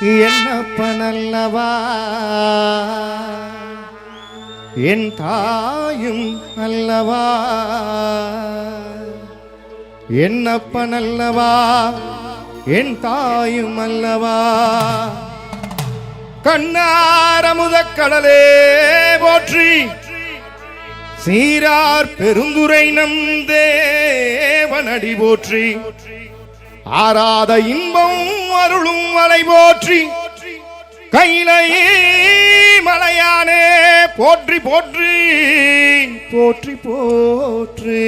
என்னப்பனல்லவா என் தாயும் அல்லவா என்னப்பனல்லவா என் தாயும் அல்லவா கண்ணாரமுதக் கடலே போற்றி சீரார் பெருந்துரை நம் தேவனடி போற்றி ஆராத இன்பம் அருளும் மலை போற்றி கையிலை மலையானே போற்றி போற்றி போற்றி போற்றி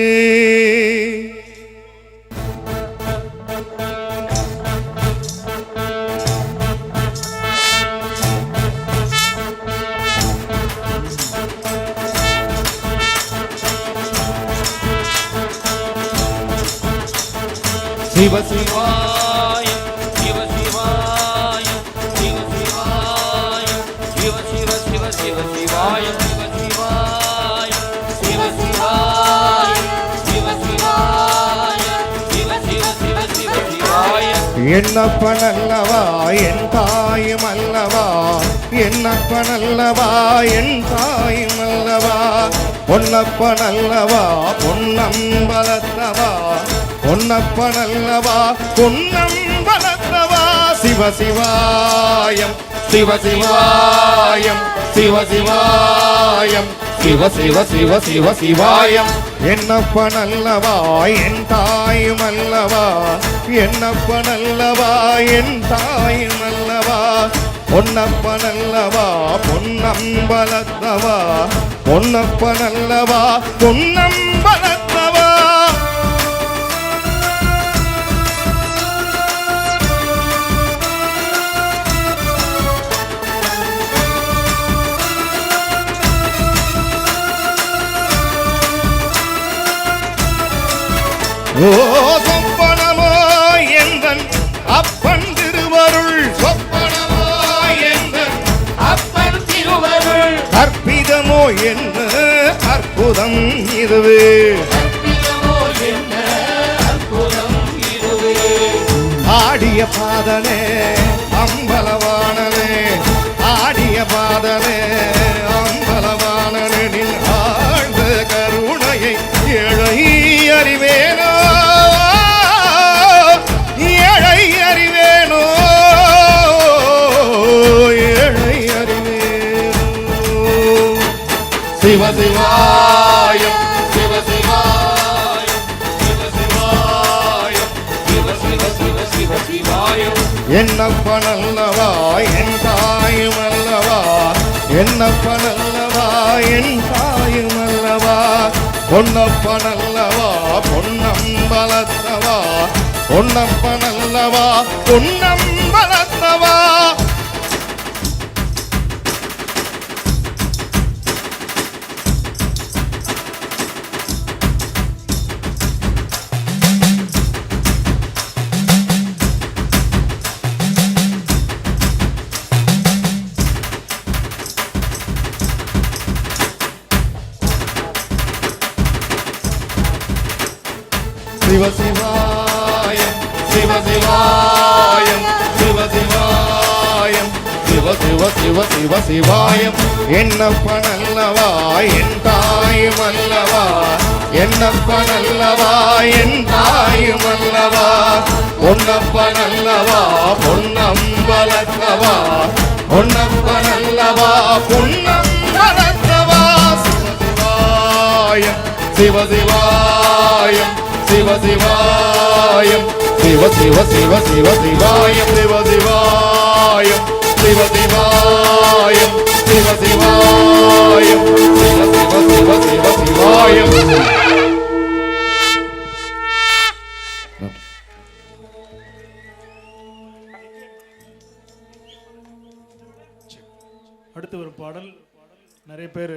சிவ சிவாய சிவ சிவாய சிவ சிவாய சிவ சிவ சிவ சிவ சிவாய சிவ சிவாய சிவ சிவாய சிவ சிவாய சிவ சிவ சிவ சிவ சிவாய என்னப்பனல்லவா என் தாயும் அல்லவா என்னப்பனல்லவா என் தாயும் அல்லவா பொன்னப்பனல்லவா பொன்னம்பலத்தவா பொன்னப்பனல்லவா பொன்னம்பலத்தவா சிவ சிவாயம் சிவ சிவாயம் சிவ சிவாயம் சிவ சிவ சிவ சிவ சிவாயம் என்னப்பனல்லவா என் தாயும் அல்லவா என்னப்பனல்லவா என் தாயும் அல்லவா பொன்னப்பனல்லவா பொன்னம்பலத்தவா பொன்னப்பனல்லவா பொன்னம்பலத்தவா ஓ சொப்பனமோ எந்தன் அப்பன் திருவருள் சொப்பனமோ எந்தன் அப்பன் திருவருள் அற்புதமோ என்ன அற்புதம் இதுவே ஆடிய பாதனே அம்பலவானனே ஆடிய பாதனே அம்பலவானனே நின் ஆழ்ந்த கருணையை ஏழை அறிவேனோ ஏழை அறிவேனோ ஏழை அறிவேனோ சிவ சிவாயம் சிவ சிவாயம் சிவ சிவாயம் சிவ சிவ சிவ சிவ சிவாயம் என்னப்பனல்லவா என் தாயும் அல்லவா என்னப்பனல்லவா என் தாயும் அல்லவா பொன்னப்பனல்லவா பொன்னம்பலத்தவா பொன்னப்பனல்லவா பொன்னம்பலத்தவா சிவ சிவாயம் சிவ சிவாயம் சிவ சிவாயம் சிவ சிவ சிவ சிவ சிவாயம் என்னப்பனல்லவா என் தாயும் அல்லவா என்னப்பனல்லவா என் தாயும் அல்லவா பொன்னப்பனல்லவா பொன்னம்பலத்தவா பொன்னப்பனல்லவா பொன்னம்பலத்தவா சிவ சிவாயம் சிவ சிவாயம் சிவ சிவ சிவ சிவ சிவாயம் சிவ சிவாயம் சிவ சிவாயம் சிவ சிவாயம் சிவ சிவ சிவ சிவ சிவாயம் அடுத்து ஒரு பாடல் நிறைய பேர்